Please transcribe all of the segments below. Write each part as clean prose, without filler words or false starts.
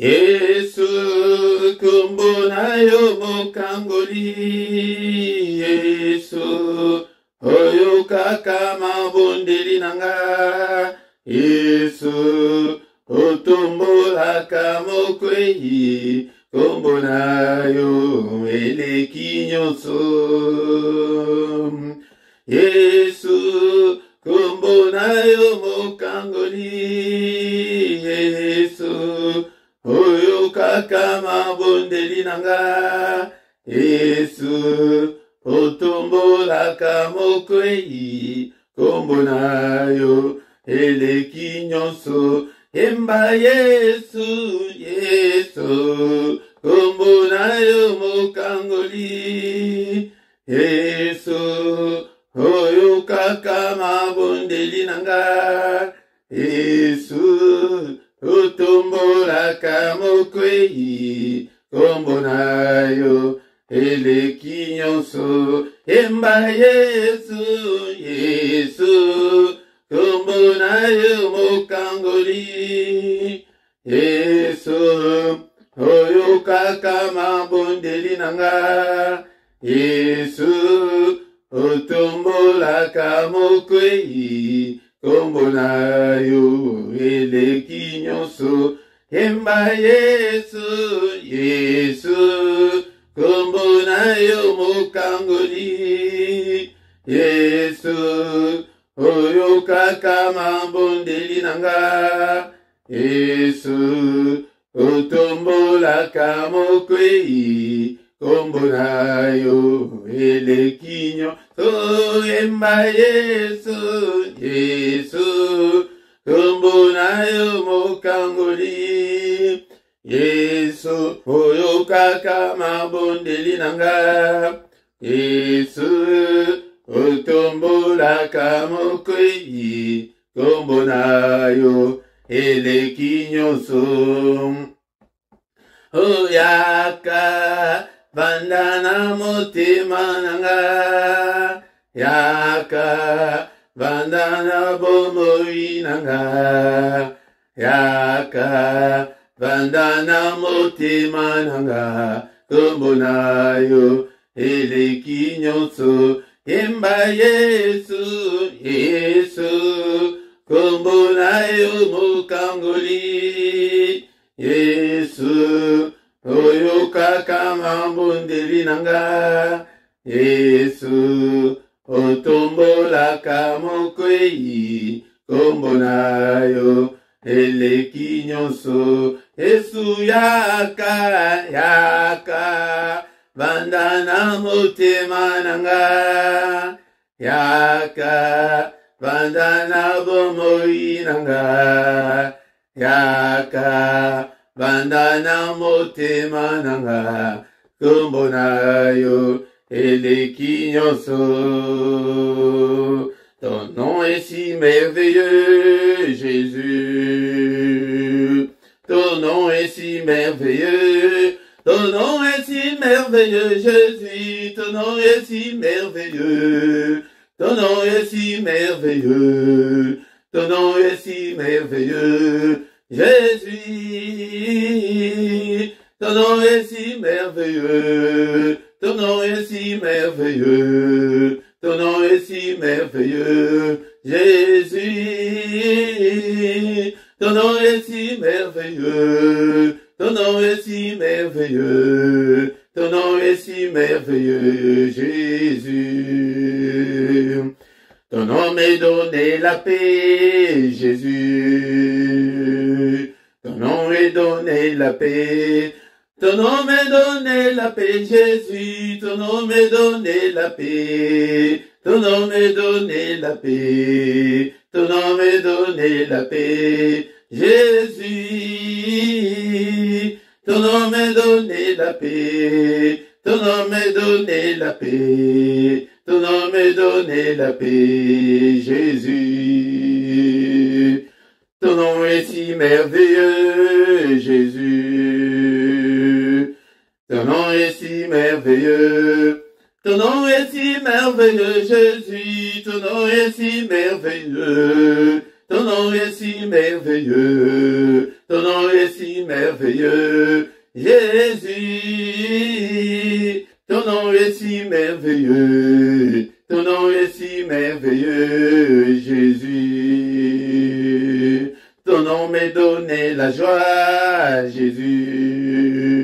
Yesu kombo na yo mokangoli. Yesu oyo kaka mabondeli nanga. Yesu otombolaka mokwei. Kombo na yo eleki nyonso. Yesu kombo na yo mokangoli. Yesu oyo kaka mabondeli nanga. Yesu otombolaka mokwei. Kombo na yo eleki nyonso. Emba Yesu, Yesu, kombo na yo mokangoli. Yesu, oyo kaka mabondeli nanga. Yesu, otombolaka mokwei. Kombo na yo eleki nyonso. Emba Yesu, Yesu, kombo na yo mokangoli. Yesu oyo kaka mabondeli nanga. Yesu otombolaka mokwei. Kombo na yo eleki nyonso. Emba Yesu, Yesu, kombo na yo mokangoli. Yesu oyo kaka mabondeli nanga. Yesu otombolaka mokwei. Kombo na yo eleki nyonso. Emba Yesu, Yesu, kombo na yo mokangoli. Yesu oyo kaka mabondeli nanga. Yesu otombolaka mokwei. Kombo na yo eleki nyonso. Oyaka bandana motema nanga. Yaka bandana bomoi nanga. Yaka bandana motema nanga. Kombo na yo eleki nyonso. Emba Yesu, Yesu, kombo na yo mokangoli. Yesu oyo kaka mabondeli nanga. Yesu otombolaka mokwei. Kombo na yo eleki nyonso. Yesu yaka, yaka bandana motema nanga. Yaka bandana bomoi nanga. Yaka bandana motema nanga. Kombo na yo eleki nyonso. Ton nom est si merveilleux, Jésus. Ton nom est si merveilleux. Ton nom est si merveilleux, Jésus. Ton nom est si merveilleux. Ton nom est si merveilleux. Ton nom est si merveilleux, Jésus. Ton nom est si merveilleux. Ton nom est si merveilleux. Ton nom est si merveilleux, Jésus. Ton nom est si merveilleux. Ton nom est si merveilleux. Ton nom est si merveilleux, Jésus. Ton nom m'est donné la paix, Jésus. Ton nom est donné la paix. Ton nom m'est donné la paix, Jésus. Ton nom m'est donné la paix. Ton nom m'est donné la paix. Ton nom m'est donné la paix, Jésus. Ton nom m'est donné la paix. Ton nom m'est donné la paix. Ton nom m'est donné la paix, Jésus. Ton nom est si merveilleux, Jésus. Ton nom est si merveilleux. Ton nom est si merveilleux, Jésus. Ton nom est si merveilleux. ton nom est si merveilleux, ton nom est si merveilleux, Jésus, ton nom est si merveilleux, ton nom est si merveilleux, Jésus. Ton nom m'est donné la joie, Jésus.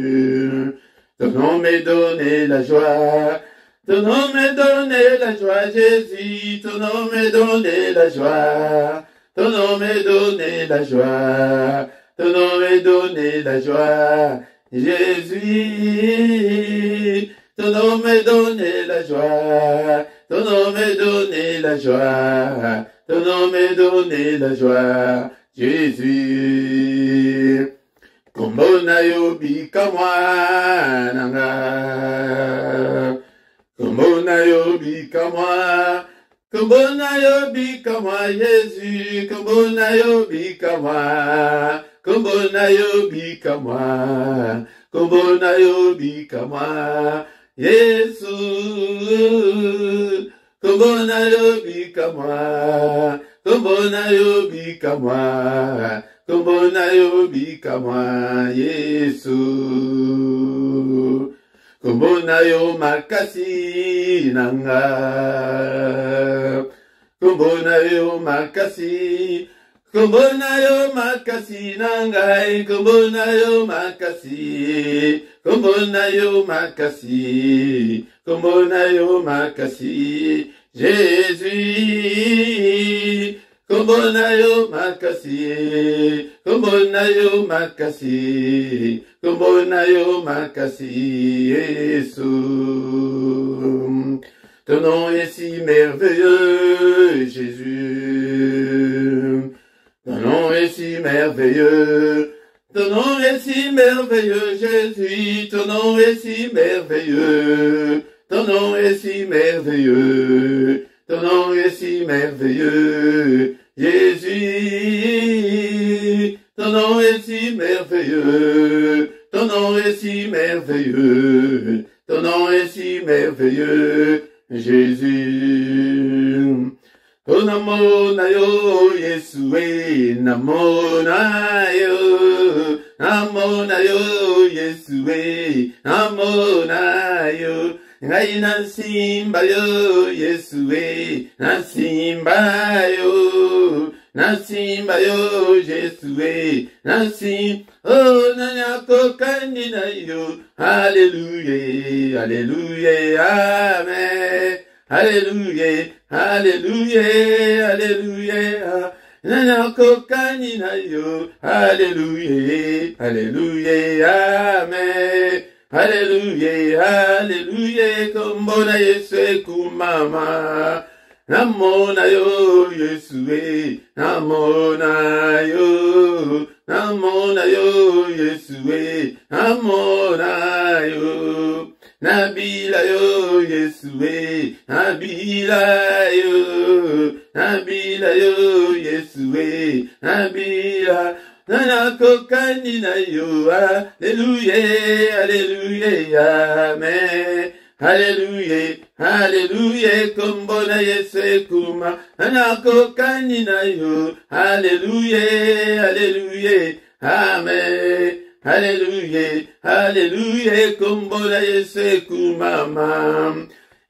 Ton nom m'est donné la joie. Ton nom m'est donné la joie, Jésus. Ton nom m'est donné la joie. Ton nom m'est donné la joie. Ton nom m'est donné la joie, Jésus. Ton nom m'est donné la joie. Ton nom m'est donné la joie. Ton nom m'est donné la joie, Jésus. Kombona yobi kamwa nanga. Kombona yobi kamwa. Kombona yobi kamwa Jésus. Kombona yobi kamwa. Kombona yobi kamwa. Kombona yobi kamwa Yesu. Kombona yobi kamwa. Kombona yobi kamwa. Kombona yobi kamwa Yesu. Kombona yo makasi nanga. Kombona yo makasi. Kombona yo makasi nangai. Kombona yo makasi. Kombona yo makasi. Kombona yo makasi. Jésus. Kombona yo makasi. Kombona yo makasi. Kombona yo makasi. Yesu. Ton nom est si merveilleux, Jésus. Ton nom est si merveilleux. Ton nom est si merveilleux, Jésus. Ton nom est si merveilleux. Ton nom est si merveilleux. Ton nom est si merveilleux, Jésus. Ton nom est si merveilleux. Ton nom est si merveilleux. Ton nom est si merveilleux, Jésus. Oh namo na yo Yesue, namo na yo, namo na yo Yesue, namo na yo. Ngai na simba yo Yesue, na simba yo, na simba yo Yesue, na simba. Oh na nyako kanina yo, Alléluia, Alléluia, Amen. Alléluia, Alléluia, Alléluia. Nana kokani na yo. Alléluia, Alléluia, Amen. Alléluia, Alléluia. Kombona Yesu kumama. Namona yo Yesu, namona yo. Namona yo Yesu, namona yo. Nabila yo Yesue, Nabila yo, Nabila yo Yesue, Nabila, Nana kokani na yo, Alléluia, Alléluia, Amen. Alléluia, Alléluia, kombona Yesu kuma, Nana kokani na yo, Alléluia, Alléluia, Amen. Alléluia, Alléluia, kombona Yesu kumama.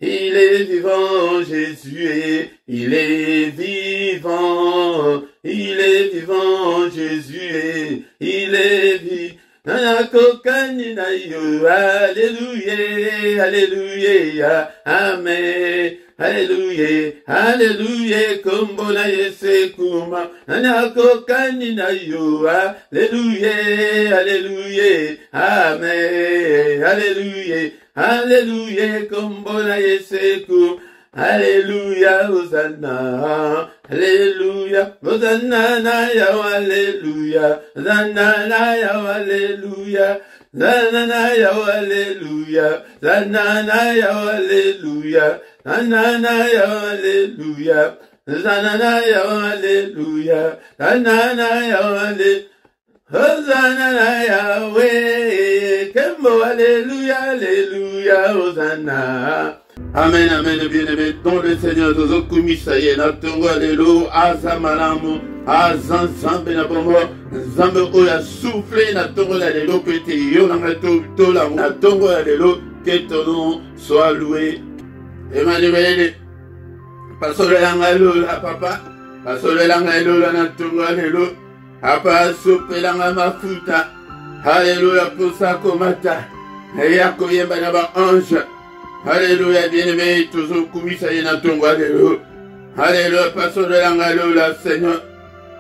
Il est vivant, Jésus, il est vivant. Il est vivant, Jésus, il est vivant. Nana kokani na yo, Alléluia, Alléluia, Amen. Alléluia, Alléluia, kombona Yesu kuma. Nana kokani na yo, Alléluia, Alléluia, Amen. Alléluia, Alléluia, kombona Yesu kuma. Alléluia, Hosanna, Alléluia, Hosanna na ya, Alléluia, Hosanna na ya, Alléluia, Hosanna na ya, Alléluia, Hosanna na ya, Alléluia, Hosanna na ya, Alléluia, Hosanna na ya, Alléluia, Hosanna na ya, Alléluia, Hosanna na Yahweh, Kembo, Alléluia, Alléluia, Hosanna. Amen, amen, bien-aimé, dans le Seigneur, Zozokumisa, Yenatungo, Alléluia, Asamalamu, Nzambe na bongo Nzambe oyo asoufflé na tongo la lelo pe te yo na to la na tongo la lelo que ton nom soit loué. Emmanuel pasole langa lola papa pasole langa lola na tongo la lelo apa soupe langa mafuta. Alléluia pour ça komata ya koyemba na ba ange. Alléluia bien-aimé toujours kumisa na tongo la lelo. Alléluia pasole langa lola Seigneur.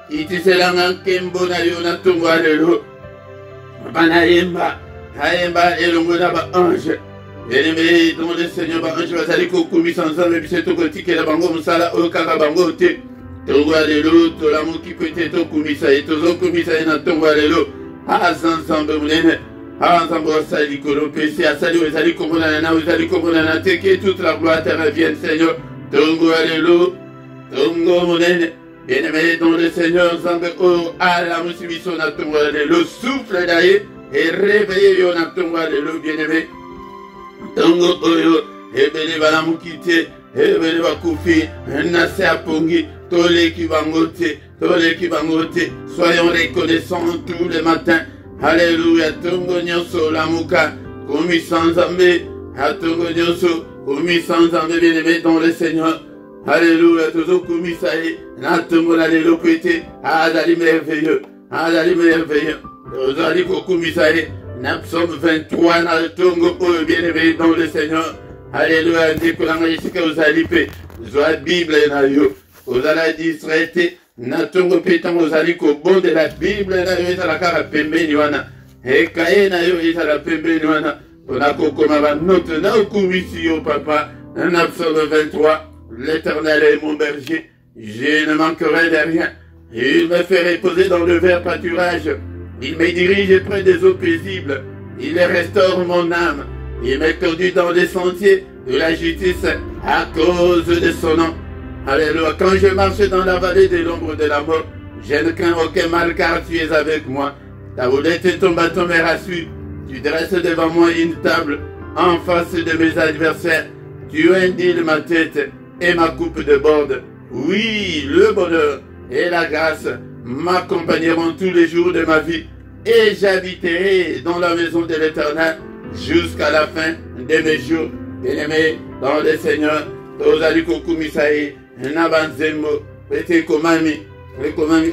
Itiselanga kembo na yo na tongo lelo bana yemba hayemba elongo na ba ange bien-aimé dans le Seigneur ba ange bazali kokumisa nzambe biso tokotikela bango mosala oyo kaka bango te tongo lelo tolamuki pete tokumisa ye tozokumisa ye na tongo lelo nzambe munene nzambe osali likolo pesi asali oyo ezali komonana na oyo ezali komonana te que toute la gloire te revienne Seigneur tongo lelo tongo munene. Bien-aimé dans le Seigneur, Nzambe o ala musibiso na tongo lelo souffle d'ailleurs et réveillez yo na tongo lelo bien-aimé. Tongo oyo ebele bala mukite ebele bakufi na se apongi tole ki bangote soyons reconnaissants tous les matins. Alléluia tongo nyonso lamuka komi sans Nzambe tongo nyonso komi sans Nzambe bien-aimé dans le Seigneur. Alléluia, toujours comme ça est, n'attendons la lélopété, azali merveilleux, azali comme ça est, Psaume 23, dans le tongo, bien-aimé dans le Seigneur. Alléluia, découvrir ici que vous allez paix, vous avez Bible na yo, vous allez distraiter, n'attendons pétant, vous allez qu'au bon de la Bible na yo, ça la cara pembe niwana, et kaye na yo, ça la pembe niwana, on a comme ma note, na comme ici, papa, dans Psaume 23. L'Éternel est mon berger, je ne manquerai de rien. Il me fait reposer dans le vert pâturage. Il me dirige près des eaux paisibles. Il restaure mon âme. Il me conduit dans les sentiers de la justice à cause de son nom. Alléluia. Quand je marche dans la vallée de l'ombre de la mort, je ne crains aucun mal car tu es avec moi. Ta houlette et ton bâton me rassurent. Tu dresses devant moi une table en face de mes adversaires. Tu indiles ma tête et ma coupe de borde. Oui, le bonheur et la grâce m'accompagneront tous les jours de ma vie et j'habiterai dans la maison de l'Éternel jusqu'à la fin de mes jours. Bien-aimés dans le Seigneur, tozali kokumisaye na banzembo ete komami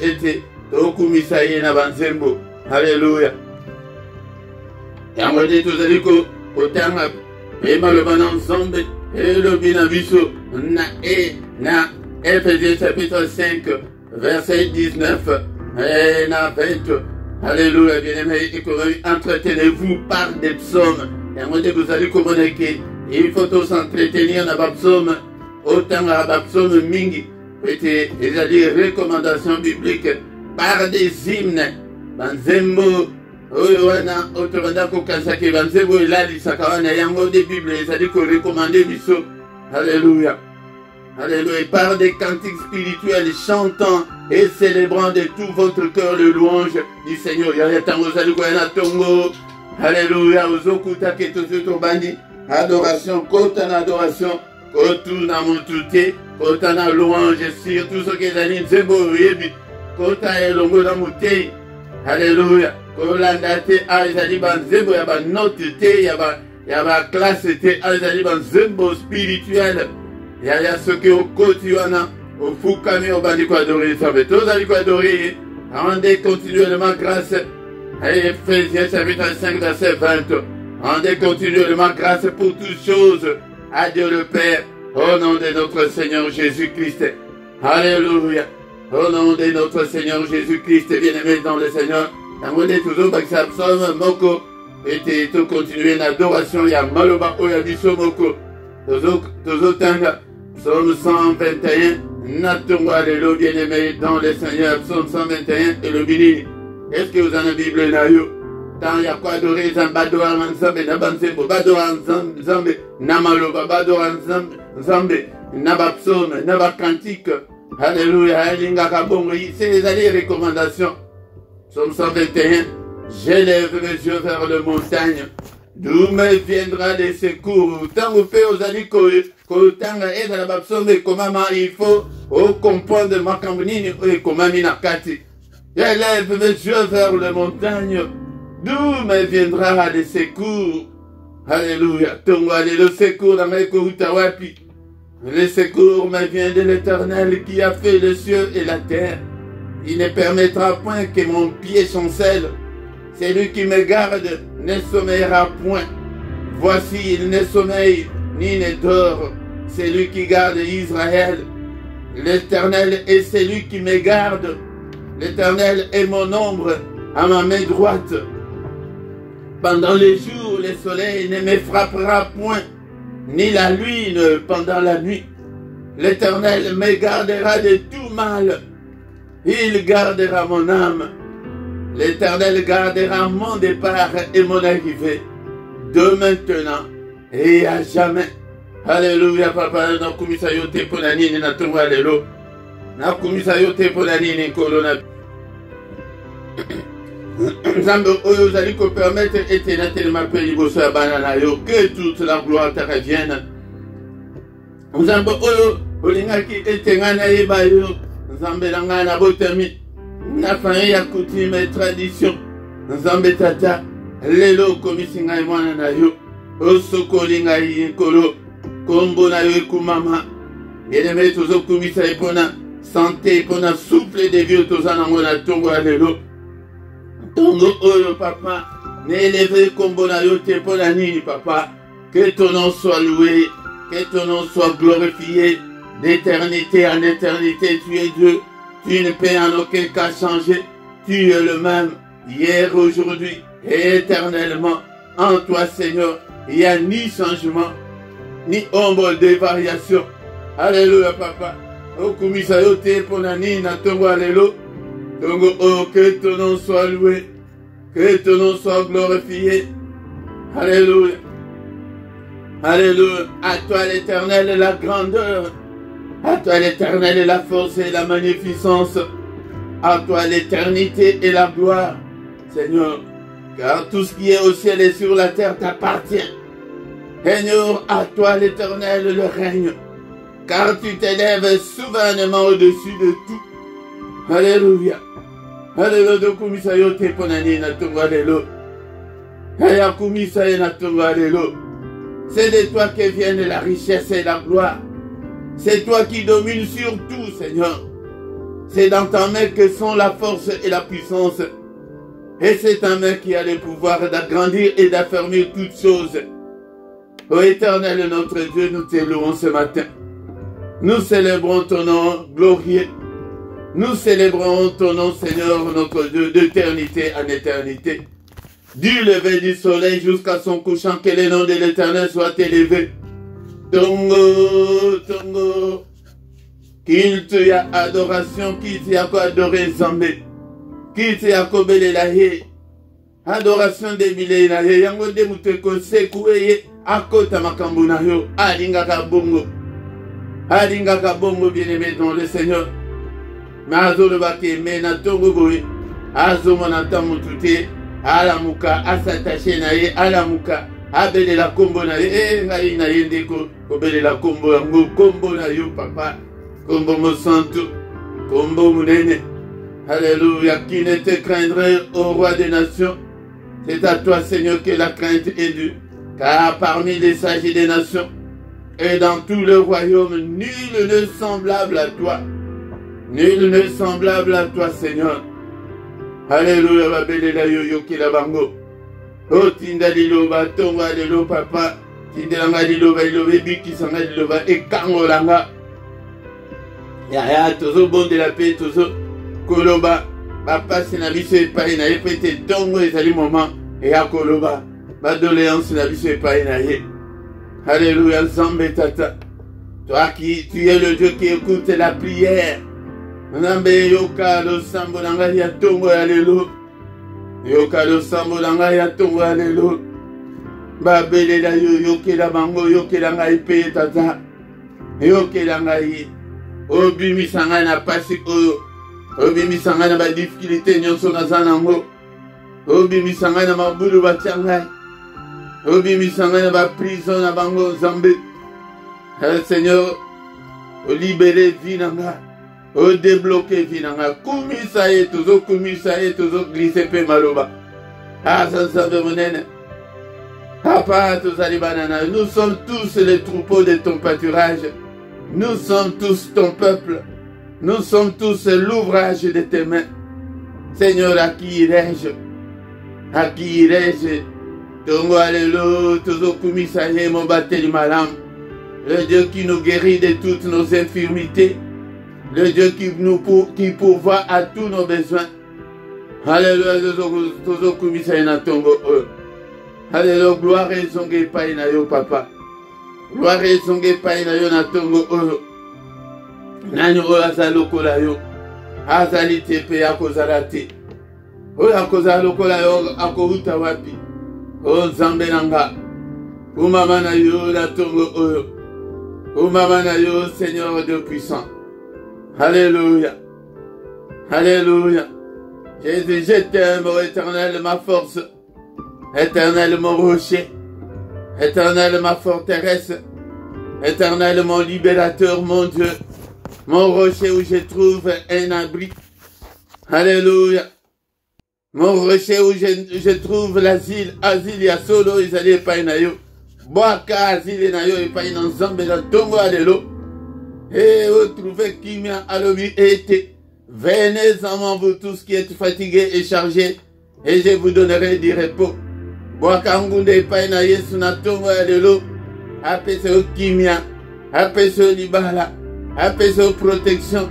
ete tokumisaye na banzembo. Alléluia. Yango de tozali kotanga emaloba na Nzambe elobi na biso na Ephésiens chapitre 5 verset 19 et na 20. Alléluia, bien-aimés, entretenez-vous par des psaumes. Yango de vous allez communiquer. Il faut s'entretenir dans les psaumes autant dans les psaumes mingi. C'est-à-dire recommandations bibliques par des hymnes. Banzembo oyo wana otobanda kokansaki banzembo elalisaka wana yango de Bible ezali korecommander biso. Alléluia. Alléluia. Par des cantiques spirituels chantant et célébrant de tout votre cœur le louange du Seigneur. Yatango zali koyana tongo. Alléluia. Ozokuta ketozo tobandi. Adoration, kota na adoration, kotu na mutute, kota na louange sur tout ce qui est dans nzembo yebi. Kota elongo na mutei. Alléluia. Kolanda te azali banzembo ya ba note te ya ba classe te azali banzembo spirituel. Ya ce que au koti wana au fukami au bandi ko adorer ça mais tous ali ko adorer rendez continuellement grâce. Ephésiens chapitre 5 verset 20. Rendez continuellement grâce pour toutes choses à Dieu le Père au nom de notre Seigneur Jésus-Christ. Alléluia. Au nom de notre Seigneur Jésus-Christ, bien-aimé dans le Seigneur. Tango de toujours baksa psaume moko et tout continuer l'adoration ya maloba oya biso moko. Toujours tanga psaume 121 natongo alléluia bien-aimé dans le Seigneur psaume 121 et le bini. Est-ce que vous avez la Bible là yo? Tant ya quoi adorer Zambadora Nzambe na banzembo badora Nzambe na maloba badora Nzambe na ba psaume na ba cantique. Alléluia, alinga kabongo c'est les recommandations. Psaume 121, j'élève mes yeux vers les montagnes, d'où me viendra des secours. Tant vous faites aux amis Kotanga eza na babsombe komama, il faut comprendre makambo nini ekomami na kati. J'élève mes yeux vers les montagnes, d'où me viendra le secours. Alléluia. Tongo le secours dans mes wapi. Le secours me vient de l'Éternel qui a fait le ciel et la terre. Il ne permettra point que mon pied chancelle. Celui qui me garde ne sommeillera point. Voici, il ne sommeille ni ne dort. C'est lui qui garde Israël. L'Éternel est celui qui me garde. L'Éternel est mon ombre à ma main droite. Pendant les jours, le soleil ne me frappera point, ni la lune pendant la nuit. L'Éternel me gardera de tout mal. Il gardera mon âme. L'Éternel gardera mon départ et mon arrivée, de maintenant et à jamais. Alléluia, papa. Nakumisa yote pona nini na tonga lelo. Nakumisa yote pona nini kolona. Nzambe oyo zali ko permettre éternel m'appelle liboso ya bana na yo, que toute la gloire te revienne. Nzambe oyo olingaki etengana yeba yo, Nzambe nanga na botami na famille ya coutume et tradition. Nzambe tata lelo komisi ngai mwana na yo, osokoli ngai nkolo kombo na yo ekumama. Bien-aimé tozokumisa epona santé, epona souffle de vie toza nango na tongo ya lelo. Tongo oyo papa, n'élève kombo na yo te pona nini papa. Que ton nom soit loué, que ton nom soit glorifié, d'éternité en éternité. Tu es Dieu, tu ne peux en aucun cas changer. Tu es le même, hier, aujourd'hui et éternellement. En toi Seigneur, il n'y a ni changement, ni ombre de variation. Alléluia papa. Okumisa yo te pona nini na tongo alelo. Donc, oh, que ton nom soit loué, que ton nom soit glorifié. Alléluia. Alléluia. À toi l'Éternel la grandeur. À toi l'Éternel la force et la magnificence. À toi l'éternité et la gloire, Seigneur. Car tout ce qui est au ciel et sur la terre t'appartient. Seigneur, à toi l'Éternel le règne. Car tu t'élèves souverainement au-dessus de tout. Alléluia. Alléluia. Kumisa yote ponani na tongo alelo. Aya kumisa na tongo alelo. C'est de toi que viennent la richesse et la gloire. C'est toi qui domines sur tout, Seigneur. C'est dans ta main que sont la force et la puissance. Et c'est ta main qui a le pouvoir d'agrandir et d'affermir toutes choses. Ô Éternel notre Dieu, nous te louons ce matin. Nous célébrons ton nom glorieux. Nous célébrons ton nom, Seigneur, notre Dieu, d'éternité en éternité. Du lever du soleil jusqu'à son couchant, que le nom de l'Éternel soit élevé. Tongo, Tongo, qu'il te y a adoration, qu'il te y a adoré Zambé, qu'il te y a kobele la ye, adoration de mille na ye, yango de muteko sekouye, akota makambu na yo, alinga kabongo, bien-aimé dans le Seigneur. Mazo le bake mena tongo boy, azo monata mutute, alamuka, asatache na ye, alamuka, abele la kombo na ye, ngai na ye ndeko, kobele la kombo yango, kombo na yo papa, kombo mo santo, kombo munene. Alléluia, qui ne te craindrait au roi des nations. C'est à toi Seigneur que la crainte est due, car parmi les sages des nations, et dans tout le royaume, nul n'est semblable à toi. Nul n'est semblable à toi, Seigneur. Alléluia, babele yo yoki la bango. O tinda liloba, tonga lilo papa. Tinda langa liloba, liloba, biki sanga liloba, e kango langa. Ya, tozo bon de la paix, tozo koloba. Papa, c'est na biso e paye na ye, pete tongo ezali moment, et ya koloba. Ba doléance na biso e paye na ye. Alléluia, Zambé tata. Toi qui, tu es le Dieu qui écoute la prière. Nambe yoka lo sambo nanga ya tongo ya lelo. Yoka lo sambo nanga ya tongo ya lelo. Babele la yo yoke la bango yoke la ngai pe tata. Yoke la ngai. Obimi sanga na pasi oyo. Obimi sanga na ba difficulté nyonso na zanango. Obimi sanga na mabulu ba changai. Obimi sanga na ba prison na bango Zambé. Seigneur, au libérer vinanga, au débloquer vinanga, kumisaye, toujours glisser pe maloba. Ah, ça veut monnaie. Papa, nous sommes tous les troupeaux de ton pâturage. Nous sommes tous ton peuple. Nous sommes tous l'ouvrage de tes mains. Seigneur, à qui irai-je? À qui irai-je? Tongo alléluia, toujours kumisaye, mon bateli malam. Le Dieu qui nous guérit de toutes nos infirmités. Le Dieu qui pourvoit à tous nos besoins. Alléluia, toujours kumisaye na tongo. Alléluia, gloire et zonge paï na yo papa. Gloire et zonge paï na yo na tongo oyo. Nani oyo azalokola yo. Azali tepe akozala te. Oyo akozala lokola yo akouta wapi. O Nzambe nanga. Umama na yo na tongo oyo. Umama na yo Seigneur Dieu puissant. Alléluia. Alléluia. Jésus, je t'aime, ô Éternel, ma force. Éternel, mon rocher. Éternel, ma forteresse. Éternel, mon libérateur, mon Dieu. Mon rocher où je trouve un abri. Alléluia. Mon rocher où je trouve l'asile. Asile ya solo izali epai na yo. Boaka asile na yo epai na Nzambe na tongo alelo. Et retrouvez kimia alobi ete. Venez en moi vous tous qui êtes fatigués et chargés. Et je vous donnerai du repos. Boaka ngunde epai na Yesu na tongo alelo. Apese o kimia. Apese o libala. Apese o protection.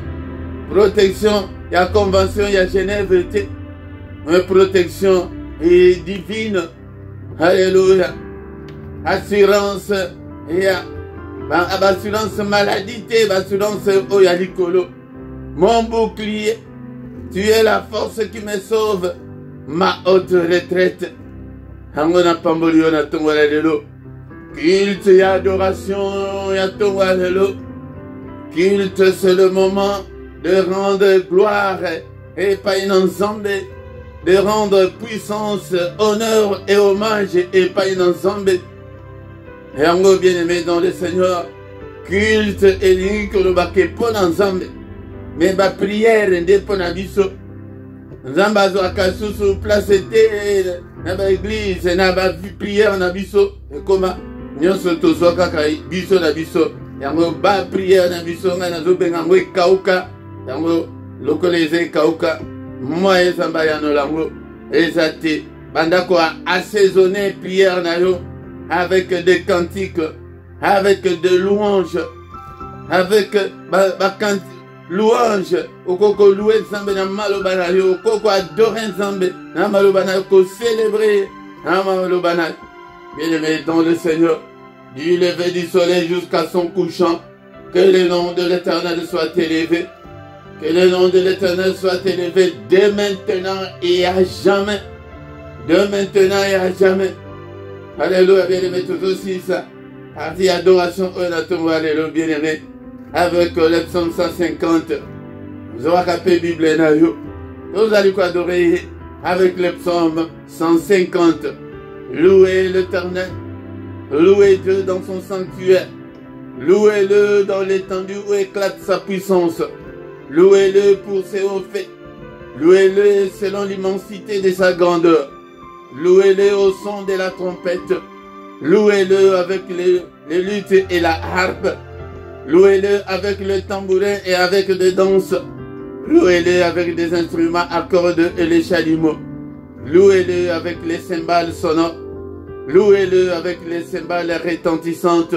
Protection. Ya convention ya Genève te. Une protection divine. Alléluia. Assurance. Assurance maladie. Assurance oyalikolo. Mon bouclier. Tu es la force qui me sauve. Ma haute retraite. Hangona pambolio na tongo alelo. Culte et adoration ya tongo alelo. Culte, c'est le moment de rendre gloire et pas une ensemble. De rendre puissance, honneur et hommage et pas une ensemble. Et en gros, bien aimé dans le Seigneur, culte et l'unique le baquet pour ensemble. Mais ma prière n'est pas na biso. Nzambazo akasusu place était na ba église na ba prière na biso. Et comment nyonso tozo kaka biso na biso. Yango ba prière na biso nga na zo benga ngwe kauka. Yango lokoleze kauka. Moi et Zambayano Lango, Ezate, Bandako a assaisonné prière nayo avec des cantiques, avec des louanges, avec louanges, au koko loué Zambe na malobana yo, au koko adoré Zambe na malobana ko célébrer na malobana. Bien-aimé dans le Seigneur, du lever du soleil jusqu'à son couchant, que le nom de l'Éternel soit élevé. Que le nom de l'Éternel soit élevé dès maintenant et à jamais. De maintenant et à jamais. Alléluia, bien-aimé, tout aussi ça. Partie adoration, alléluia, bien-aimé. Avec le psaume 150. Vous aurez capé Bible na yo. Vous allez adorer avec le psaume 150. Louez l'Éternel. Louez Dieu dans son sanctuaire. Louez-le dans l'étendue où éclate sa puissance. Louez-le pour ses hauts faits. Louez-le selon l'immensité de sa grandeur. Louez-le au son de la trompette. Louez-le avec les luttes et la harpe. Louez-le avec le tambourin et avec des danses. Louez-le avec des instruments à cordes et les chalumeaux. Louez-le avec les cymbales sonores. Louez-le avec les cymbales retentissantes.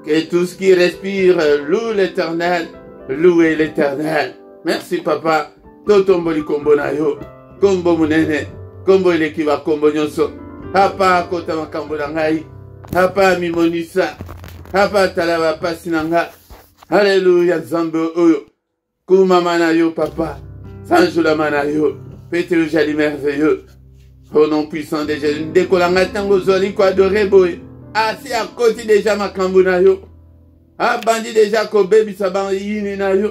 Que tout ce qui respire loue l'Éternel. Louez l'Éternel. Merci papa. Totomboli kombo na yo. Kombo munene. Kombo elekiba kombo nyonso. Papa kota makambo na ngai. Papa mimonisa. Papa talaba pasi na nga. Alléluia Nzambe oyo. Kumama na yo papa. Sanjulama na yo. Pété jali merveilleux. Au nom puissant de Jésus. Ndekolanga tango zoli ko adoré boy. Asi à côté déjà makambo na yo. Ah, bandi déjà kobebi saban yini na yo.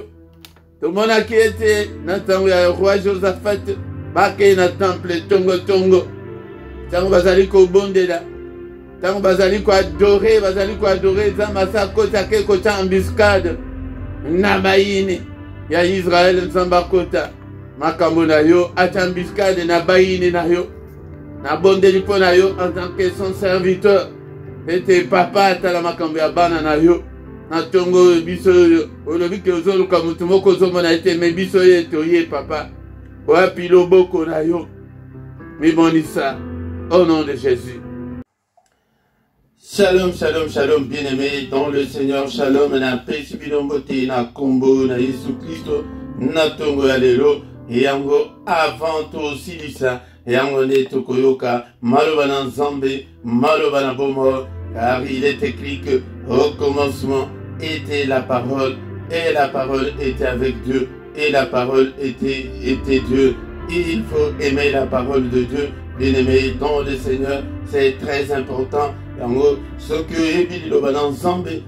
Tout le monde qui était dans le roi Josaphat, baké na temple tongo tongo. Tango bazali ko bonde la. Tant bazali ko adorer, Zamasa kota ke kota embuscade. Nabaini. Ya Israël Nzamba kota. Makambo na yo, ata embuscade na baini na yo. Na bondeli po na yo en tant que son serviteur. Ete papa atala makambo ya bana na yo. Na tongo biso yo. Olobi ke ozoluka mutu moko ozomona ete me biso ye toye papa. Wapi loboko na yo. Mimonisa. Au nom de Jésus. Shalom, shalom, shalom, bien-aimés dans le Seigneur. Shalom, na pesibilombote, na kombo, na Yesu Christo, na tongo alelo. Yango avant aussi lisa. Yango ne tokoyoka, maloba na nzambe, maloba na bomo. Car il est écrit que au commencement était la parole, et la parole était avec Dieu, et la parole était Dieu. Il faut aimer la parole de Dieu, bien-aimé dans le Seigneur, c'est très important. Yango, ce que il loba na nzambe,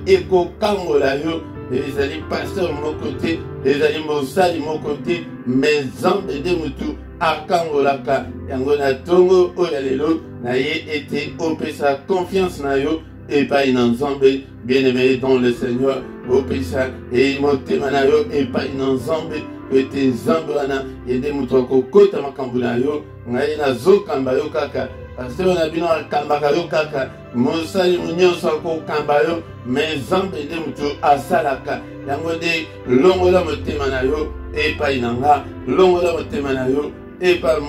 eko kango la yo, les alliés pasteurs mon côté, les alliés mosali mon côté, mais nzambe de mutu akango laka. Yango na tongo oyalelo, na ye été opesa confiance na yo, et pas in nzambe, bien-aimé dans le Seigneur, opesa, et motema na yo, et pas in nzambe, ete nzambe wana, yende mutu akokota makambo na yo, ngai na zokamba yo kaka. Pasteur na bino akambaka yo kaka, mosali nyonso akokamba yo, mais nzambe nde mutu asalaka. Yango nde longola motema na yo epai na nga, longola motema na yo epai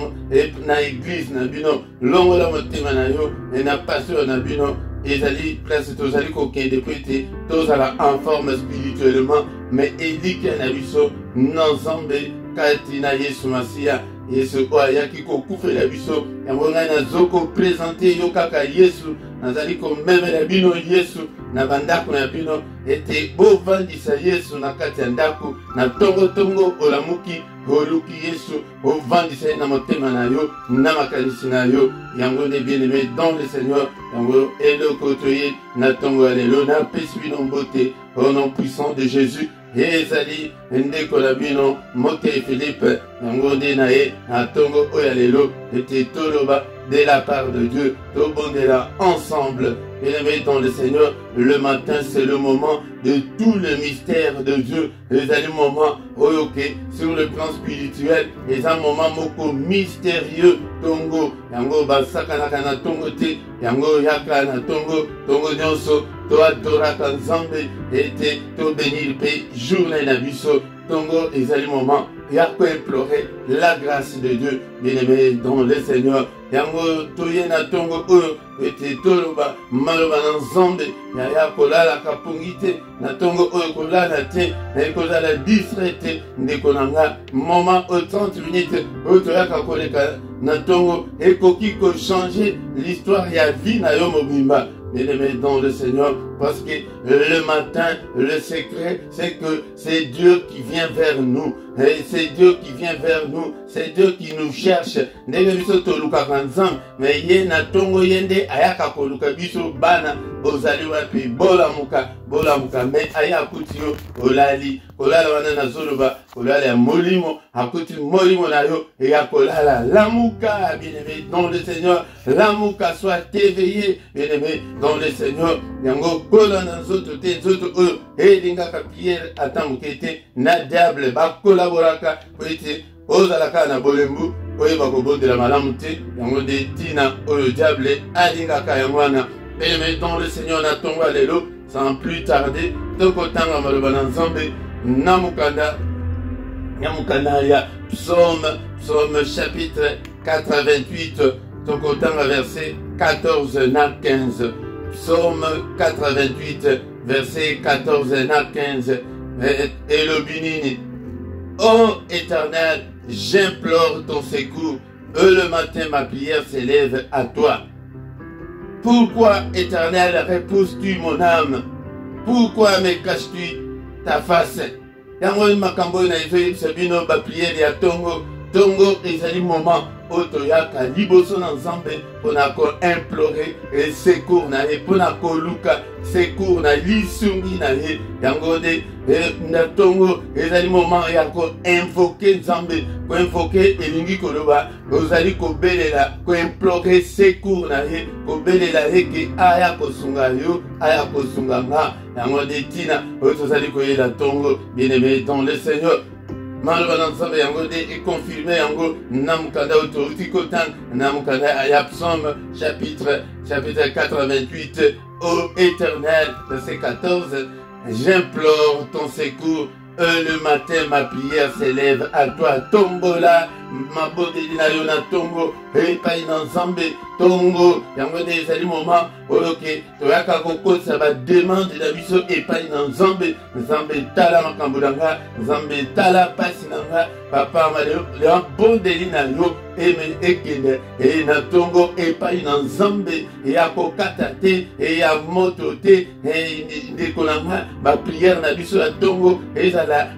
na église na bino, longola motema na yo na pasteur na bino. Ezali place tozali kokende po ete tozala en forme spirituellement, mais eliki na biso na nzambe kati na Yesu Masiya. Yesu ayaki kokufela biso, yango ngai nazoko présenter yo kaka Yesu, nazali komemela bino Yesu na bandako na bino, ete bovandisa Yesu na kati ya ndako, na tongo olamuki oluki Yesu, ovandisa na motema na yo, na makanisi na yo. Yango nde bien-aimé dans le Seigneur, yango eloko toye na tongo ya lelo, na pesi bino mbote au nom puissant de Jésus. Ezali ndeko la bino moke Philippe yango nde na ye na tongo oyalelo ete toloba de la part de Dieu, tobondela ensemble. Bien-aimés dans le Seigneur, le matin c'est le moment de tout le mystère de Dieu. Ezali moment oyoke sur le plan spirituel, c'est un moment moko mystérieux. Tongo yango basakanaka na tongo te, yango yaka na tongo nyonso to adoraka nzambe ete to bénir pe journée na biso. Tongo ezali moment ya ko implorer la grâce de Dieu, bien-aimé dans le Seigneur. Yango toye na tongo oyo ete toloba maloba na nzambe ya kolala kapungi te, na tongo oyo kolala te, na ekozala distrait te. Ndeko na nga moment au 30 minutes oyo toyaka koleka na tongo ekoki ko changer l'histoire ya vie na yo mobimba. Bien-aimés dans le Seigneur, parce que le matin, le secret, c'est que c'est Dieu qui vient vers nous. Et c'est Dieu qui vient vers nous. C'est Dieu qui nous cherche. Ndenge biso toluka kanzam, mais ye na tongo yende ayaka koluka biso bana ozali wapi bola muka mais aya kutio olali kolala wana na zoloba kolala ya molimo akuti molimo na yo et ya kolala lamuka. Bien-aimé dans le Seigneur, lamuka soit éveillé, bien-aimé dans le Seigneur. Yango kola na zoto te zoto oyo elinga ka Pierre atamukete na diable ba collaboraka po ete ozalaka na bolembu oyo bakobondela malamu te. Yango de tina oyo diable alingaka yango wana. Bien-aimé dans le Seigneur, na tongo lelo sans plus tarder tokotanga maloba na nzambe na mukanda ya psaume chapitre 88 tokotanga verset 14 na 15. Psaume 88 verset 14 na 15. Et le binini, ô Éternel, j'implore ton secours. Le matin ma prière s'élève à toi. Pourquoi, Éternel, repousses-tu mon âme? Pourquoi me caches-tu ta face? Yango makambo na izo sabino ba prière ya tongo ezali moment otoyaka liboso na nzambe mpona koimplore secours na ye, mpona koluka secours na lisungi na ye. Yango nde na ntongo ezali moment ya koinvoke nzambe, koinvoke elingi koloba ozali kobelela, koimplore secours na ye, kobelela ye ke aya kosunga yo, aya kosunga nga. Yango nde tina oyo tozali koyela ntongo bien-aimé dans le Seigneur. Maloba na nzambe yango nde ekonfirme yango na mokanda oyo touti kotanga na mokanda ya Psaume chapitre 88. Ô Éternel, verset 14, j'implore ton secours. Le matin, ma prière s'élève à toi. Tombola, ma beauté na yo na tongo, epai na nzambe tongo. Yango nde ezali moment oyo ke toyaka kokosa ba demande na biso epai na nzambe. Nzambe tala makambo na nga, nzambe tala pasi na nga. Papa ma bondeli na yo ekende na tongo epai na nzambe ya kokata te ya moto te ndeko na nga. Ba prière na biso ya tongo ezala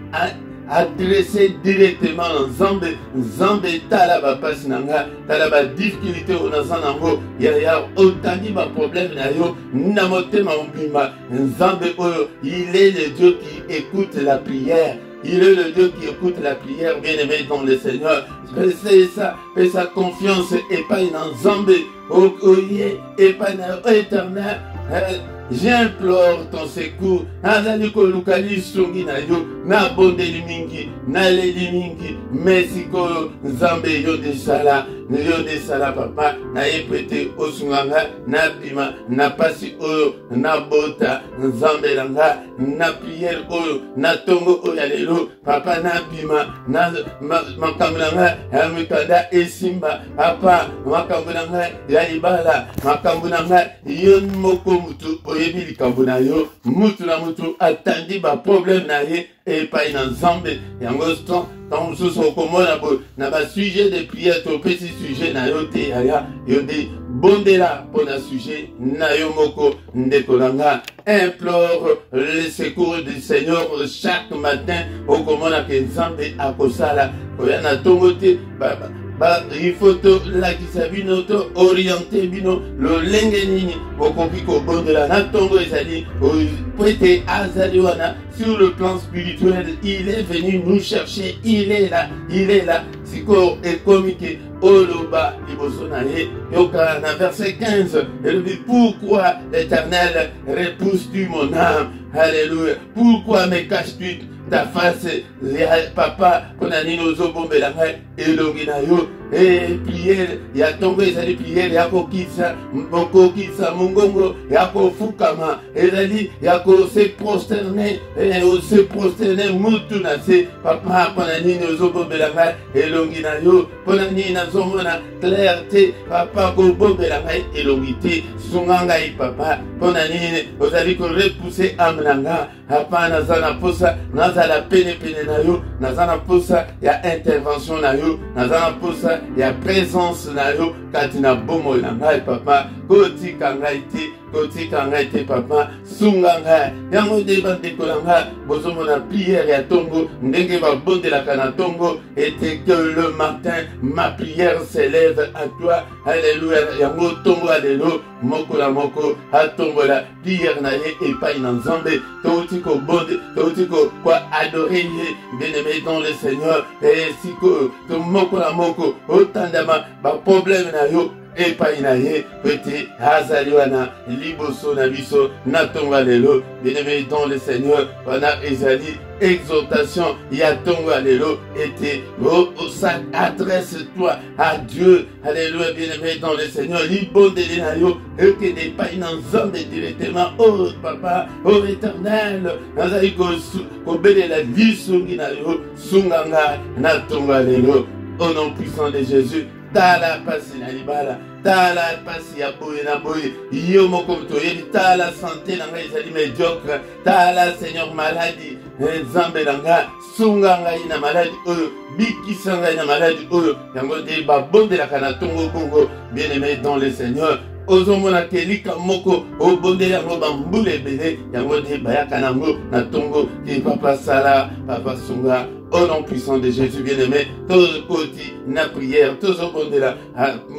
adressé directement na nzambe. Nzambe tala bapasi na nga, tala ba difficulté oyo naza nango, ya otandi ba problème na yo na motema mobimba. Nzambe oyo, il est le Dieu qui écoute la prière. Il est le Dieu qui écoute la prière, bien-aimé dans le Seigneur. C'est ça, fais sa confiance epai na nzambe. Oye epai na Éternel, j'implore ton secours. Nazali koluka lisungi na yo, na bondeli mingi, na leli mingi. Merci ko nzambe yo de sala papa, na epete osunganga, na bima, na pasi oyo, na bota, nzambe langa, na prière oyo, na tongo oyo ya lelo, papa na bima, na makambo nanga, ya mikanda esimba, papa, makambo nanga, ya libala, makambo nanga, yo moko mutu, oyebi likambo na yo, mutu na mutu, atandi ba problème na ye, epai na nzambe. Yango tant mosusu okomona bo na ba sujet de prière topesi sujet na yo te yaya yo de bondela mpona sujet na yo moko ndeko na nga. Implore le secours du Seigneur chaque matin. Okomona ke nzambe akosala koya na tongo te il faut tolakisa bino to orienter bino lolenge nini bokoki kobondela na ntongo ezali po ete azali wana. Sur le plan spirituel, il est venu nous chercher, il est là. Siko ekomike oloba liboso na ye yoka na verset 15, elle dit pourquoi l'Éternel repousses-tu mon âme? Alléluia. Pourquoi me caches-tu ta face, papa, pona nini ozobombela ngai elongi na yo? Prière ya tongo ezali prière ya kokisa mongongo ya kofukama ezali ya se prosterner mutu na se. Papa, pona nini ozobombela ngai elongi na yo? Pona nini nazomona clarté? Papa, kobombela ngai elongi te, sunga ngai papa. Pona nini ozali korepousser ame na nga? Papa, naza na posa nazala pene na yo, naza na posa ya intervention na yo, naza na posa ya présence na yo kati na bomoi na ngai papa. Kotika ngai te papa, sunga ngai. Yango nde bandeko na ngai bozomona prière ya tongo ndenge babondelaka na tongo, ete que le matin ma prière s'élève à toi. Alléluia. Yango tongo alelo moko na moko atongola prière na ye epai na nzambe. Touti ko bonde, touti ko adorer ye, bien-aimé dans le Seigneur. Et siko to moko na moko otandama ba problème na yo epai na ye ete azali wana liboso na biso na tongo lelo. Bien-aimé dans le Seigneur, wana ezali exhortation ya tongo lelo ete adresse-toi à Dieu. Alléluia. Bien-aimé dans le Seigneur, libondeli na yo ekende epai na nzambe directement. Oh papa, oh Éternel, nazali kobelela lisungi na yo, sunga nga na tongo lelo. Au nom puissant de Jésus, tala pasi na libala, tala pasi ya boye na boye, yo moko toyebi tala santé na ngai ezali médiocre, tala Seigneur maladie nzambe na nga, sunga ngai na maladie oyo, bikisa ngai na maladie oyo. Yango nde babondelaka na tongo bongo. Bien-aimé dans le Seigneur, ozomona kelika moko obondeli yango bambula ebele, yango nde bayaka nango na tongo ke papa sala, papa sunga. au nom puissant de Jésus bien-aimé, tout côté na prière, tout ce monde là,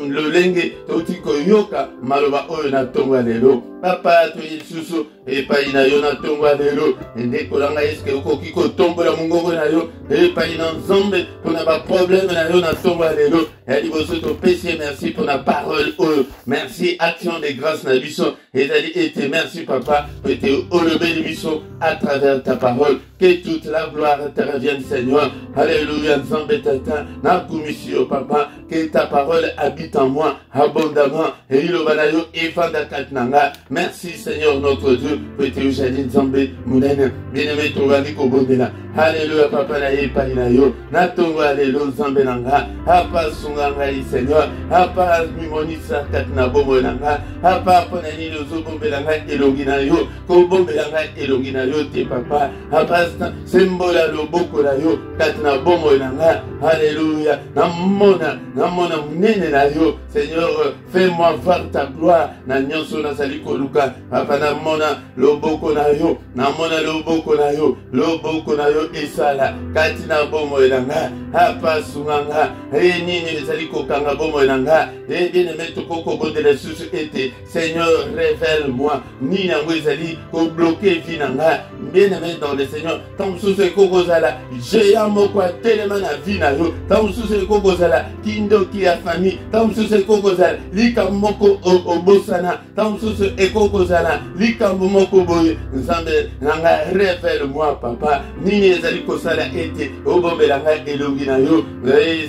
le lengue, tout koyoka, maloba oyo na tonga lelo. Papa to Yesusu e pa ina yo na tonga lelo, ende kolanga eske okoki ko tombola mungongo na yo, e pa ina nzambe pona ba problème na yo na tonga lelo. Et liboso to pesi merci pour la parole oyo. Merci action de grâce na biso. Et été merci papa, pour te relever biso à travers ta parole. Que toute la gloire te revienne Seigneur. Alléluia, nzambe tata, na kumisio papa, que ta parole habite en moi abondamment. Et il obana yo efanda katnanga. Merci Seigneur notre Dieu, pour te ujali nzambe munene. Bien-aimé tongani ko bondela. Alléluia papa na ye pa ina yo. Na tongo alléluia nzambe nanga. Apa sunga ngai Seigneur. Apa mimonisa katna bomo nanga. Apa ponani lozo bombela ngai elongi na yo. Ko bombela ngai elongi na yo te papa. Apa sembola loboko na yo katna bomo nanga. Alléluia. Namona munene na yo. Seigneur, fais-moi voir ta gloire. Na nyonso na sali koluka. Papa namona loboko na yo. Namona loboko na yo. Loboko na yo esala. Katina bomo nanga. Apa sunganga. E nini ezali kokanga bomo nanga. E bien-aimé tokoko bondela susu ete. Seigneur, révèle-moi. Nini yango ezali ko bloquer vie nanga. Bien-aimé dans le Seigneur. Tant susu ekoko zala. Géant moko tellement na vie na yo. Tant susu ekoko zala. Kindo ki a famille. Tant susu ekoko zala. Lika moko obosana. Tant susu ekoko zala. Lika moko boye. Nzambe nanga révèle-moi papa. Nini ezali ko sala ete. Obombela nga elongi na yo.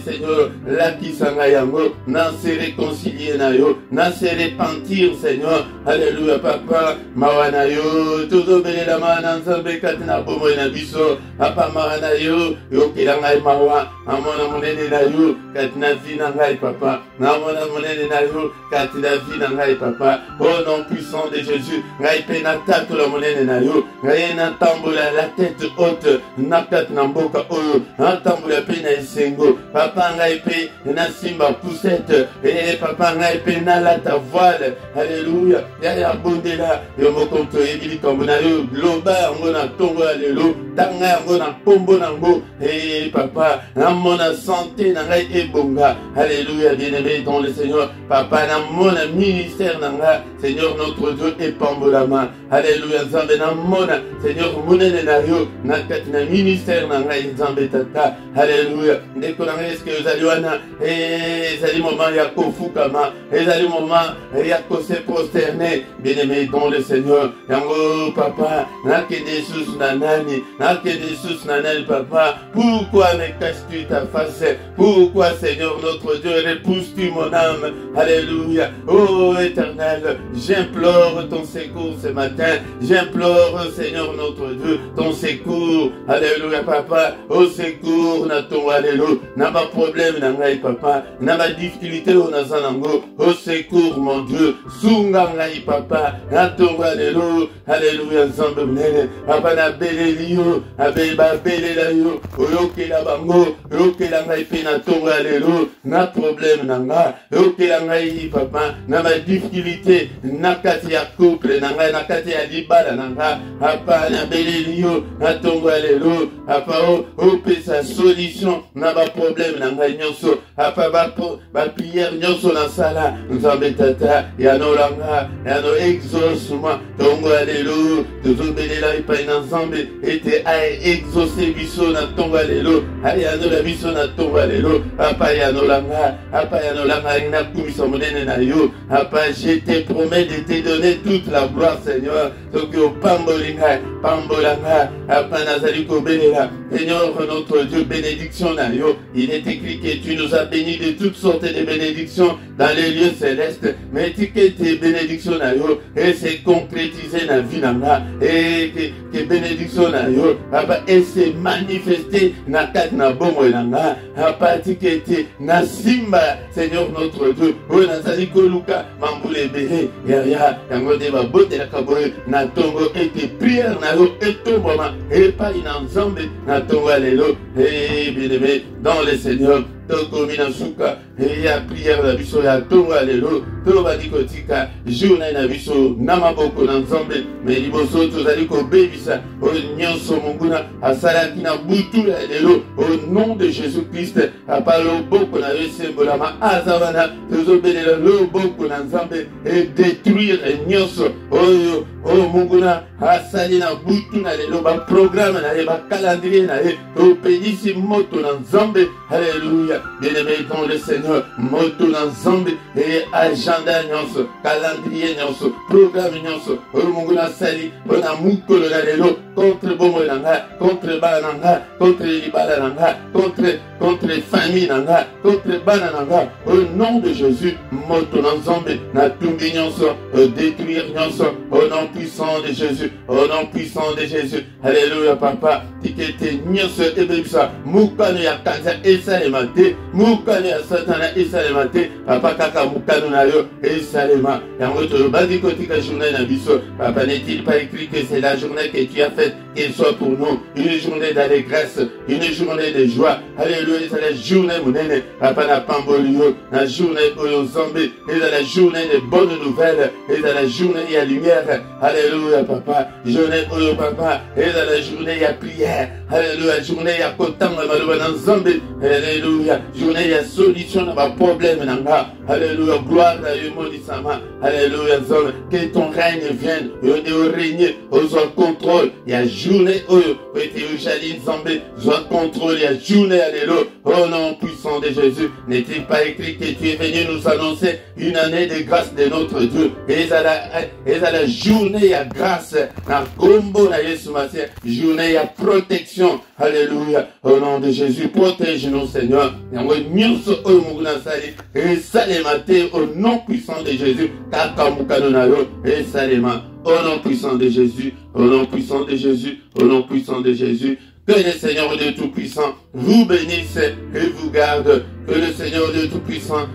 Seigneur, lakisanga yango. Na se réconcilier na yo. Na se repentir Seigneur. Alléluia papa. Mawana yo. Todo belela mana nzambe katina bomo na biso. Papa mawana yo. Yokela ngai mawa. Amona monene na yo. Katina vina ngai papa. Namona monene na yo. Katina vina ngai papa. Au nom puissant de Jésus. Ngai pena tato la monene na yo. Ngai na tambola la tête haute. Na katina mboka oyo. Na tambola pena esengo. Papa ngai pe na simba poussette. Et papa ngai pe na la ta voile. Alléluia. Ya bondela. Yo mokonto ebili kambona yo. Loba ngo na tongo alelo. Tanga ngo na pombo nango. Et papa na mona santé na ngai ebonga. Alléluia, bien-aimé dans le Seigneur. Papa na mona ministère nanga. Seigneur notre Dieu epambola ma. Alléluia, nzambe na mona. Seigneur munene na yo. Na katina ministère nanga nzambe tata. Alléluia. Ndeko na ngai eske ozali wana. Ezali moment ya kofukama. Ezali moment ya se prosterner. Bien-aimé dans le Seigneur. Yango papa. Nakende sous nanani. Nakende sous nanani papa. Pourquoi me caches-tu ta face? Pourquoi Seigneur notre Dieu repousses-tu mon âme? Alléluia. Oh éternel, j'implore ton secours ce matin. J'implore Seigneur notre Dieu ton secours. Alléluia papa. Au secours na ton alléluia. N'a pas problème na ngai papa. N'a pas difficulté au nazanango. Au secours mon Dieu. Sunga ngai papa. Na ton alléluia. Alléluia nzambe mnene. Papa na belelio. Abeba belela yo. Oyokela bango. Oyokela ngai pe na ton alléluia. Na problème na nga. Oyokela ngai papa. Na ma difficulté. Na kati ya couple na ngai. Na kati ya libala na nga. Papa na belelio. Na ton alléluia. Papa o pesa solution. Na ba problème na ngai nyonso. Papa ba prière nyonso na sala. Nzambe tata. Ya no langa. Ya no exauce-moi. Tongo alléluia. Tozo belela epai na nzambe. Ete ae exaucer biso na tongo alléluia. Ya no la biso na tongo alléluia. Papa ya no langa. Papa ya no langa. Na kumisa monene na yo. Papa je te promets de te donner toute la gloire Seigneur. Toki o pambolinga. Pambolanga. Papa nazali ko belela. Seigneur notre Dieu, bénédiction na yo. Il est écrit que tu nous as bénis de toutes sortes de bénédictions dans les lieux célestes. Mais tu que tes bénédictions na yo. Et c'est concrétisé na vie na nga. Et que bénédiction na yo. Papa et c'est manifesté na kat na bomo na nga. Papa tu que te na simba Seigneur notre Dieu. O nazali ko luka mambule bele. Ya yango de ba bote la kaboy na tongo et tes prières na yo et tomboma. Et pas in ensemble na tongo alléluia. Et bien-aimé dans le Seigneur. tokomi na suka ya prière na biso ya tonga lelo tobandi kotika journée na biso na maboko na nzambe me liboso tozali kobebisa oyo nyonso monguna asalaki na butu ya lelo au nom de Jésus-Christ apa loboko na yo esembolama aza wana tozobelela loboko na nzambe edétruire nyonso oyo monguna asali na butu na lelo baprogramme na ye bacalendrier na ye topelisi moto na nzambe. Alléluia. Bien-aimé dans le Seigneur, moto na nzambe et agenda nyonso calendrier nyonso programme nyonso oyo monguna asali mpona mukolo na lelo contre bomoi na nga, contre bana na nga, contre libala na nga, contre famille na nga, contre bana na nga, au nom de Jésus moto na nzambe na tumbi nyonso détruire nyonso au nom puissant de Jésus, au nom puissant de Jésus. Alléluia papa tikete nyonso ebebisa mukano ya kanza esalema te, mukano ya satana esalema te papa kaka mukano na yo esalema yango tolobandi kotika journée na biso papa. N'est-il pas écrit que c'est la journée que tu as faite qu'elle soit pour nous une journée d'allégresse, une journée de joie. Alléluia. C'est la journée monene papa na pambolio na journée oyo nzambe eza la journée de bonnes nouvelles, eza la journée ya lumière. Alléluia papa. Journée oyo papa eza la journée ya prière. Alléluia. Journée ya kotanga maloba na nzambe. Alléluia. Journée ya solution na ba problème na nga. Alléluia. Gloire à Dieu mondisama. Alléluia nzambe. Que ton règne vienne de régner au contrôle. Il y a journée oyo ete ujali nzambe soit contrôle. Il y a journée alléluia. Au nom puissant de Jésus. N'est-il pas écrit que tu es venu nous annoncer une année de grâce de notre Dieu? Et à la journée à grâce na kombo na Yesu Masia, journée à protection. Alléluia. Au nom de Jésus, protège-nous Seigneur. Yango nyonso oyo munguna sali et salema te au nom puissant de Jésus. Kaka mukano na yo et salema. Au nom puissant de Jésus, au nom puissant de Jésus, au nom puissant de Jésus. Que le Seigneur Dieu Tout-Puissant vous bénisse et vous garde. Que le Seigneur Dieu Tout-Puissant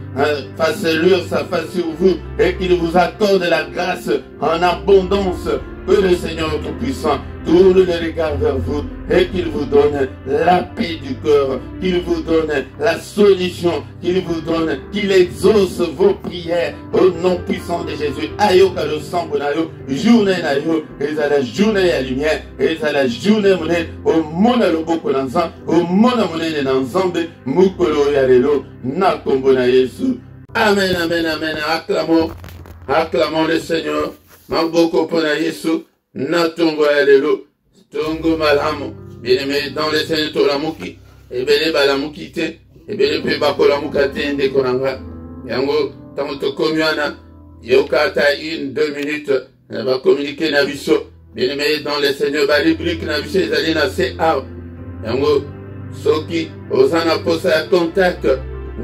fasse luire sa face sur vous et qu'il vous accorde la grâce en abondance. Que le Seigneur Tout-Puissant tourne le regard vers vous et qu'il vous donne la paix du cœur, qu'il vous donne la solution, qu'il vous donne, qu'il exauce vos prières au nom puissant de Jésus. Ayoka le sang bonayo, journée na yo, et à la journée à lumière, et à la journée monnaie, au mona loboko nanzan, au mona monnaie nanzambe, mukolo yarelo, na kombo na Yesu. Amen, amen, amen. Acclamons le Seigneur. Maboko pona Yesu, na tongo ya lelo, tongo malamu, bien-aimé dans le Seigneur tolamuki, ebele balamuki te, ebele pe bakolamuka te ndeko nanga, yango tango tokomiana, yoka ata 1-2 minutes, na ba communiquer na biso, bien-aimé dans le Seigneur ba rubrique na biso ezali na CA, yango soki ozana posa ya contact,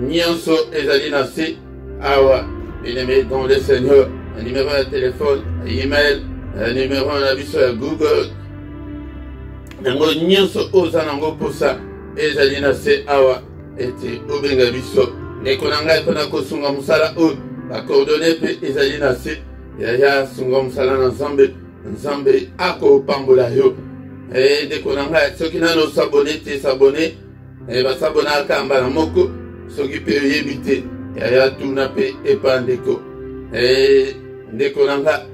nyonso ezali na CA, bien-aimé dans le Seigneur. Un numéro de téléphone, un email, un numéro de Google. Nango nyonso oza nango posa ezali na se awa ete obenga biso ndeko na ngai mpona kosunga mosala oyo bacoordonne mpe ezali na se yaya sunga mosala na nzambe akopambola yo ndeko na ngai soki nano sabone te sabone basabonaka mbala moko soki mpe oyebi te yaya tuna mpe epa ndeko ndeko nanga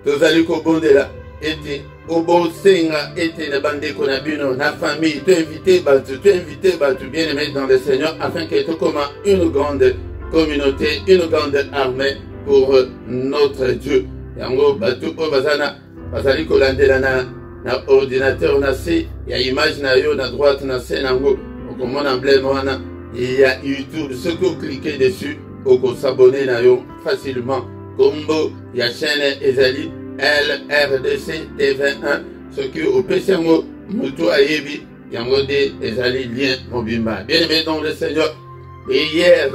tozali kobondela ete obosenga ete na bandeko na bino na famille to invité batu bien aimé dans le Seigneur afin que tu comme une grande communauté, une grande armée pour notre Dieu. Yango batu o bazana bazali kolandela na ordinateur na se ya image na yo na droite na se nango okomona emblème wana il y a YouTube, ce que vous cliquez dessus au s'abonner na yo facilement. Combo ya chaîne ezali LRDC TV1 ce que au PCMO mutu ayebi yango de ezali lien mobimba. Bien aimé dans le Seigneur, et hier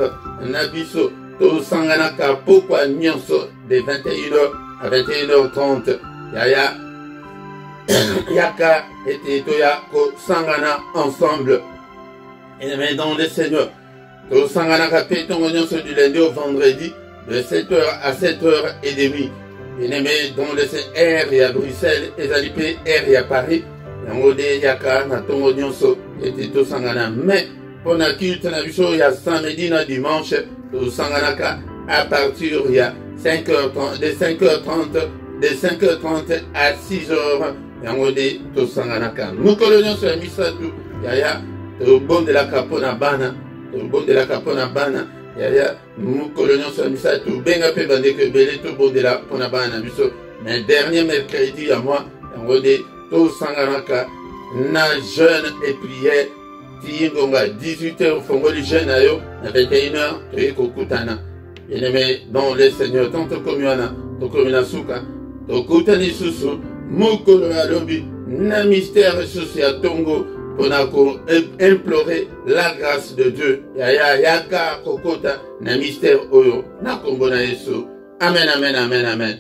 nabiso to sangana ka pourquoi nyonso de 21h à 21h30 yaya yaka et toya ko sangana ensemble. Bien aimé dans le Seigneur, to sangana ka petongo nyonso du lundi au vendredi de 7h à 7h30. Bien-aimé, dans le R et à Bruxelles, ezali R et à Paris, yango de yaka na tongo nyonso ete to sangana. Mais pour la culte na biso il y a samedi na dimanche to sanganaka à partir il y a 5h30 de 5h30 à 6h yango de to sanganaka mukolo nyonso ya misatu yaya to bondelaka mpona bana yaya mukolo nyonso ya misatu benga mpe bandeko ebele tobondela mpona bana na biso mais dernier mercredi ya moi yango de tosanganaka na jeûne et prière tiyingonga 18h fongoli jeûne na yo na 21h toye kokutana bien-aimé dans le Seigneur tant tokomi wana tokomi na suka tokutani susu mokolo ya lobi na mystère susu ya tongo mpona implorer la grâce de Dieu yaya yaka kokota na mystère oyo na kombo na Yesu amen amen amen amen.